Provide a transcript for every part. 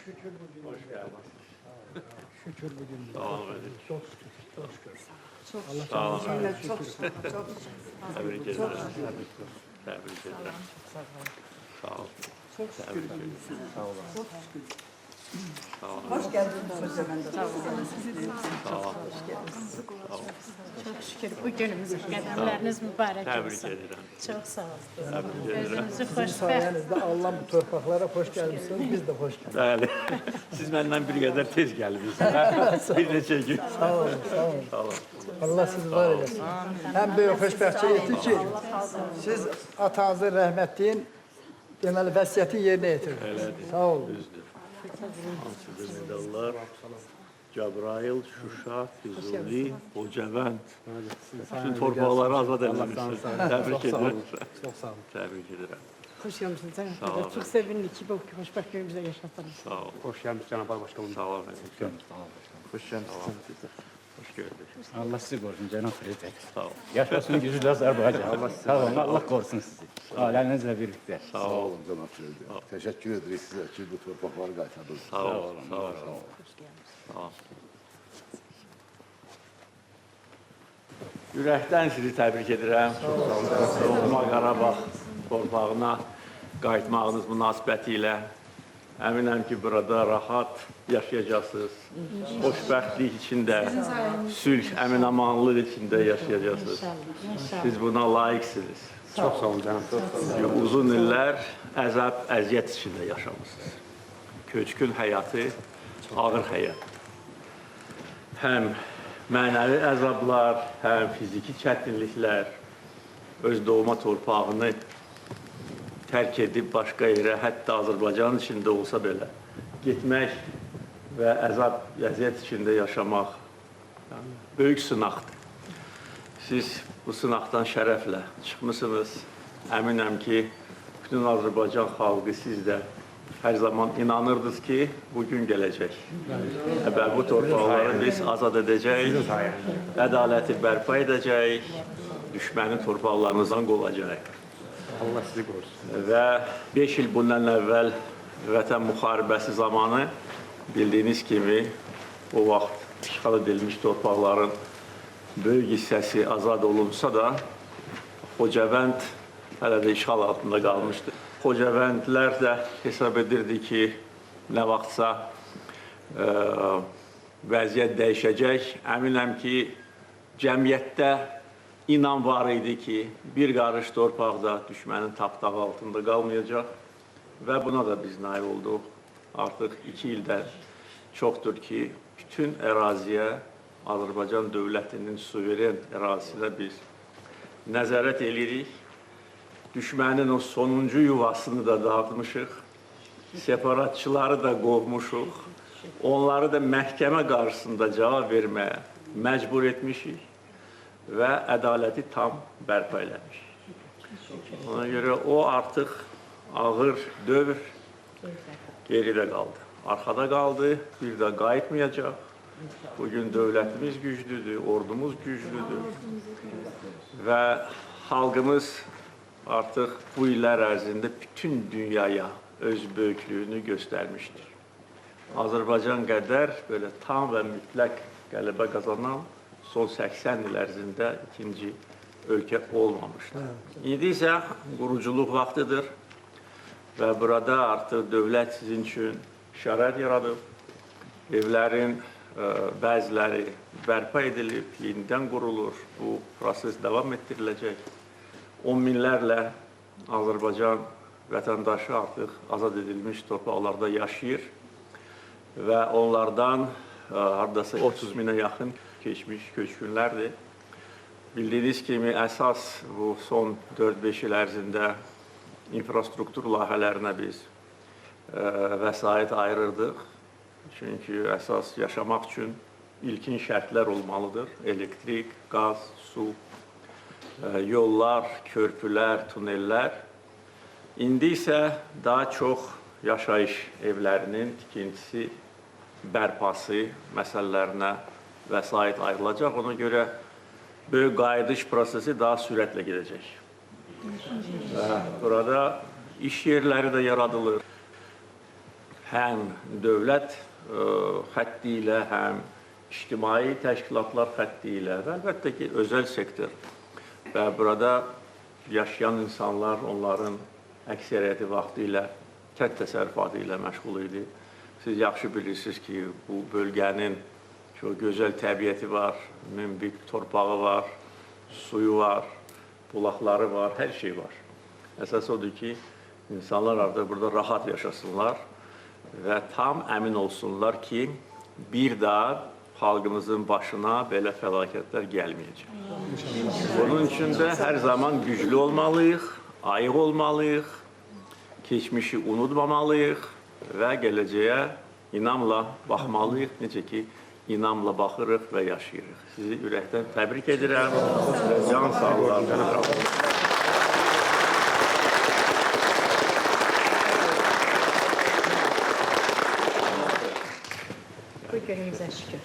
Şükür bugün. Hoş geldin. Şükür bugün. Sağ olun. Çok şükür. Çok şükür. Çok Allah Sağ olun. çok çok Tebrik ederim. Tebrik ederim. Sağ olun. çok şükür. Sağ olun. Sağ olun. Hoş geldiniz hocam. Sağ olun. Sağ olun. Çok şükür bu günümüzə qədəmləriniz mübarək Tebrik olsun. ederim. Çok sağ olun. Tebrik ederim. Özünüzü Sizin xoşbəxt. sayenizde Allah bu torpaqlara hoş gelmişsiniz. Biz de hoş geldik. Bəli. Siz məndən bir qədər tez gəlmisiniz. Bir neçə gün. Sağ olun. Sağ olun. Sağ olun. Allah sizi var eylesin. Hem büyük hoşbəxtçi etdi ki, siz atanızın rəhmətliyin deməli vəsiyyəti yerinə yetirdiniz. Elədir. Sağ olun. Düzdür. Hansıdır medallar? Cəbrayıl, Şuşa, Füzuli, Hocavənd. Bütün torpaqları azad eləmişsiniz. Təbrik edirəm. Çok sağ olun. Təbrik edirəm. Hoş geldiniz. Sağ olun. Çok sevindik ki bu hoşbak günümüzde yaşattınız. Sağ olun. Hoş gelmiş Cenab-ı Başkanım. Sağ olun. Hoş geldiniz. Hoş gördük. Allah sizi korusun Cenab-ı Prezident. Sağ olun. Yaşasın güçlü Azerbaycan. Sağ olun. Allah korusun sizi. Ailenizle birlikte. Sağ olun. Cenab-ı Prezident. Teşekkür ederiz size ki bu torpaqları qaytardınız. Sağ olun. Sağ olun. Sağ olun. Ürəkdən sizi təbrik edirəm. Doğma Qarabağ torpağına qayıtmağınız münasibəti ilə əminəm ki, burada rahat yaşayacaqsınız. Xoşbəxtlik içində, sülh, əmin-amanlıq içində yaşayacaqsınız. Siz buna layiqsiniz. Çok sağ olun canım. Çok sağ olun. Çünki uzun illər əzab, əziyyət içində yaşamışsınız. Köçkün həyatı, ağır həyat. Həm mənəvi əzablar, həm fiziki çətinliklər, öz doğma torpağını tərk edib başqa yerə, hətta Azərbaycan içində olsa belə, getmək və əzab, əziyyət içində yaşamaq böyük sınaqdır. Siz bu sınaqdan şərəflə çıxmışsınız. Əminəm ki, bütün Azərbaycan xalqı siz də hər zaman inanırdınız ki, bu gün gələcək. Və bu torpaqları biz azad edəcəyik, ədaləti bərpa edəcəyik, düşmənin torpaqlarınızdan qovacaq. Allah sizi korusun. Və 5 il bundan əvvəl Vətən müharibəsi zamanı bildiyiniz kimi o vaxt işğal edilmiş torpaqların böyük hissəsi azad olunsa da Xocavənd hələ də işğal altında qalmışdı. Xocavəndlər də hesab edirdi ki, nə vaxtsa vəziyyət dəyişəcək. Əminəm ki, cəmiyyətdə inan var idi ki, bir qarış torpaqda düşmənin tapdağı altında qalmayacaq və buna da biz nail olduq. Artıq 2 ildən çoxdur ki, bütün əraziyə Azərbaycan dövlətinin suveren ərazisinə biz nəzarət edirik. Düşmənin o sonuncu yuvasını da dağıtmışıq. Separatçıları da qovmuşuq. Onları da məhkəmə qarşısında cavab verməyə məcbur etmişik və ədaləti tam bərpa eləmişik. Ona görə o artıq ağır dövr geridə qaldı. Arxada qaldı, bir də qayıtmayacaq. Bugün dövlətimiz güclüdür, ordumuz güclüdür və xalqımız artıq bu illər ərzində bütün dünyaya öz böyüklüyünü göstərmişdir. Azərbaycan qədər belə tam və mütləq qələbə qazanan son 80 il ərzində ikinci ölkə olmamışdır. İndi isə quruculuq vaxtıdır və burada artıq dövlət sizin üçün şərait yaradıb. Evlərin bəziləri bərpa edilib, yenidən qurulur. Bu proses davam etdiriləcək. 10 minlərlə Azərbaycan vətəndaşı artıq azad edilmiş torpaqlarda yaşayır və onlardan hardasa 30 minə yaxın keçmiş köçkünlərdir. Bildiyiniz kimi əsas bu son 4-5 il ərzində infrastruktur layihələrinə biz vəsait ayırırdıq. Çünki əsas yaşamaq üçün ilkin şərtlər olmalıdır. Elektrik, qaz, su, yollar, körpülər, tunellər. İndi isə daha çox yaşayış evlərinin tikintisi, bərpası məsələlərinə vəsait ayrılacaq. Ona görə böyük qayıdış prosesi daha sürətlə gedəcək. Burada iş yerləri də yaradılır. həm dövlət xətti ilə, həm ictimai təşkilatlar xətti ilə və əlbəttə ki, özəl sektor və burada yaşayan insanlar, onların əksəriyyəti vaxtı ilə kənd təsərrüfatı ilə məşğul idi. Siz yaxşı bilirsiniz ki, bu bölgənin çox gözəl təbiəti var, münbit torpağı var, suyu var, bulaqları var, hər şey var. Əsas odur ki, insanlar artıq burada rahat yaşasınlar və tam əmin olsunlar ki, bir daha xalqımızın başına belə fəlakətlər gəlməyəcək. Bunun üçün də hər zaman güclü olmalıyıq, ayıq olmalıyıq, keçmişi unutmamalıyıq və gələcəyə inamla baxmalıyıq, necə ki, inamla baxırıq və yaşayırıq. Sizi ürəkdən təbrik edirəm, can sağlıqlar verirəm. Bu günümüzə şükür.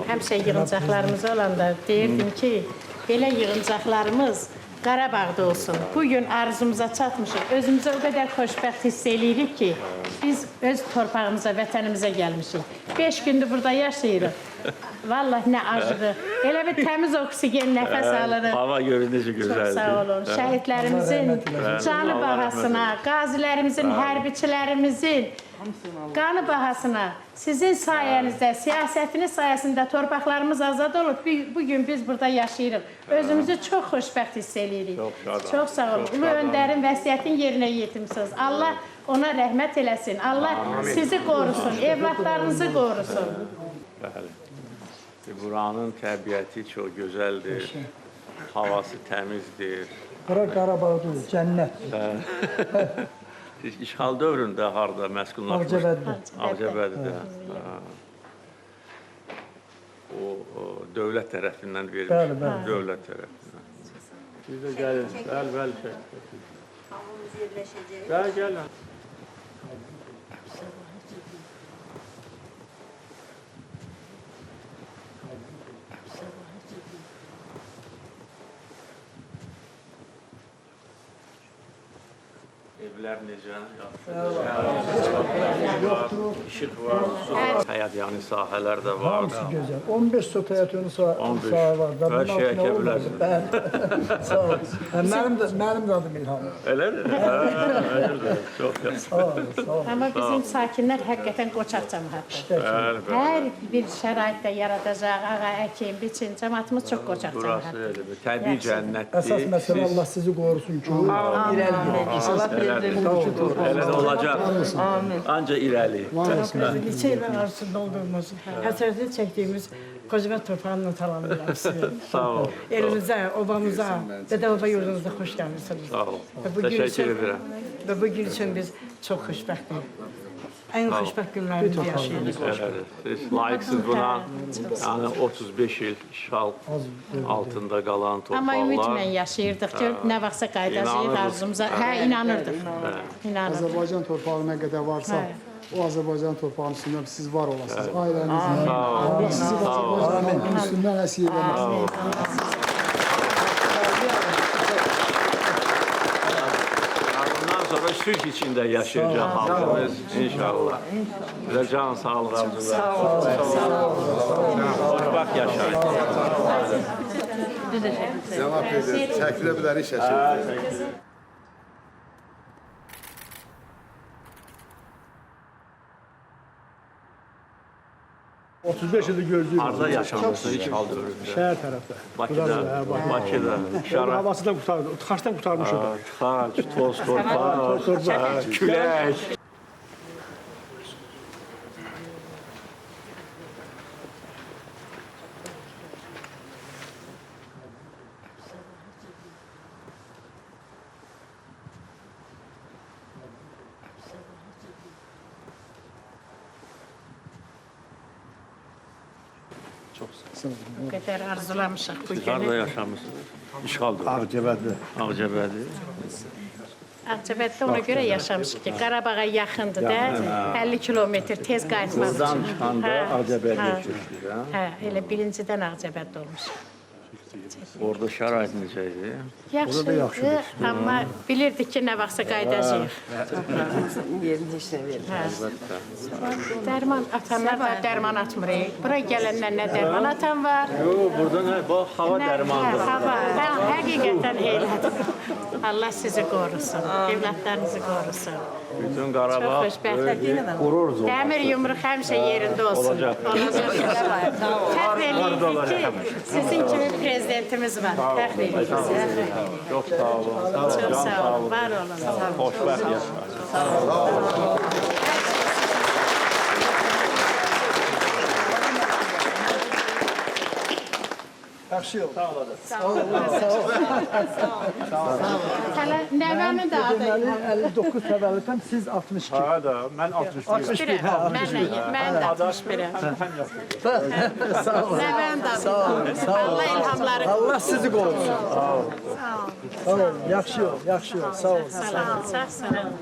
Həmişə yığıncaqlarımız olanda deyirdim ki, belə yığıncaqlarımız Qarabağda olsun. Bugün arzumuza çatmışıq. Özümüzə o qədər xoşbəxt hiss eləyirik ki, biz öz torpağımıza, vətənimizə gəlmişik. 5 gündür burada yaşayırıq. Vallahi nə acırıq. Elə bir təmiz oksigen nəfəs alırıq. Hava görün necə gözəldir. Çox sağ olun. Şəhidlərimizin canı bahasına, qazilərimizin, hərbiçilərimizin qanı bahasına, sizin sayənizdə, siyasətiniz sayəsində torpaqlarımız azad olub. Bugün biz burada yaşayırıq. Özümüzü çox xoşbəxt hiss eləyirik. Çox sağ olun. Ulu Öndərin vəsiyyətini yerinə yetirmisiniz. Allah ona rəhmət eləsin. Allah sizi qorusun, evlatlarınızı qorusun. Bəli. Buranın təbiəti çox gözəldir, havası təmizdir. Bura Qarabağdır, cənnət. İşğal dövründə harada məskunlaşmışdır? Ağcabədidə. Ağcabədidə. O dövlət tərəfindən verilmiş. Dövlət tərəfindən. Biz də gəlin. Bəli, çək. Hamımız yerləşəcək. Gəlin. Evlər necə? İşıq var, su var, həyat sahələr də var. Hamısı gözəl. 15 sot həyatının sahə var. Hər şey əkə bilərsiniz. Bəli. Sağ olun. Mənim də adım İlham. Elədir? Çox yaxşı. Sağ olun. Amma bizim sakinlər həqiqətən qoçaq cəmiyyətdir. Hər bir şəraitdə yaradacaq, ağa, əkin, biçin, cəmiyyətimiz çox qoçaq Burası cəmiyyətdir. elə, təbii cənnətdir. Əsas məsələ Allah sizi qorusun ki, irəli Elə də olacaq. Ancaq irəli. Neçə illər arasında olduğumuz, həsrətini çəkdiyimiz Qocabət torpağının talanıyla sizi. Sağ ol. Elinizə, obamıza, dədə-baba yurdunuzda xoş gəlmişsiniz. Sağ ol. Təşəkkür edirəm. Və bu gün üçün biz çox xoşbəxtdik. Ən xoşbəxt günlərimizi yaşayırıq. Siz layiqsiniz buna. Yəni 35 il işğal altında qalan Amma ümidlə torpaqlar. yaşayırdıq ki, nə vaxtsa qayıdacağıq arzumuza. Hə, inanırdıq. İnanırdıq. Azərbaycan torpağı nə qədər varsa, o Azərbaycan torpağının üstündə siz var olasınız. Ailənizlə. Sağ ol. Allah sizi və Azərbaycanın üstündən əsir eləməsin. Bundan sonra sülh içində yaşayacaq halkımız inşallah. Bizə can sağlıq arzular. Xoşbəxt yaşayın. Cənab prezident, çəkilə bilərik şəkil. 35 ildir gözlüyüm. Harada yaşamışsınız işğal dövründə? Şəhər tərəfdə. Bakıda. Bakıda. Şara. Havasından qurtardı, Xarçdan qurtarmışıq. Tıxac, toz, torpaq, külək. Bu qədər arzulamışıq bu Harada günü. yaşamışsınız? İşğal dövründə. Ağcabədi. Ağcabədi. Ağcabəddə ona görə yaşamışıq ki, Qarabağa yaxındır da, 50 kilometr tez qayıtmaq üçün. Buradan çıxanda Ağcabədiyə Hə. köçdük. Hə, elə birincidən Ağcabəddə olmuşuq. Orada şərait necə idi? Yaxşıdır, amma bilirdik ki, nə vaxtsa qayıdacağıq. Yerini heç nə vermir. Dərman atanlar da dərman atmırıq. Bura gələnlər nə dərman atan var, Yox, burada nə? Bax, hava dərmandır. hava. Ben həqiqətən elədim. Allah sizi qorusun, evlatlarınızı qorusun. Bütün Çox Qarabağ xoşbəxtlik. qurur zonu. Dəmir yumruq həmişə yerində olsun. Olacaq. Fəxr eləyirik ki, sizin kimi prezidentimiz var. Fəxr eləyirik. Çox sağ olun. Çox sağ olun, var olun. Xoşbəxt yaşayın. Yaxşı yol. Hələ nəvəmin də adı. Deməli 59 təvəllüddən siz 62. Ha da, mən 61. 61, mən də 61-əm. Sağ olun. Nəvəm də Allah ilhamları Allah sizi qorusun. Sağ olun. Yaxşı yol, yaxşı yol. Sağ olun. Sağ olun, sağ olun.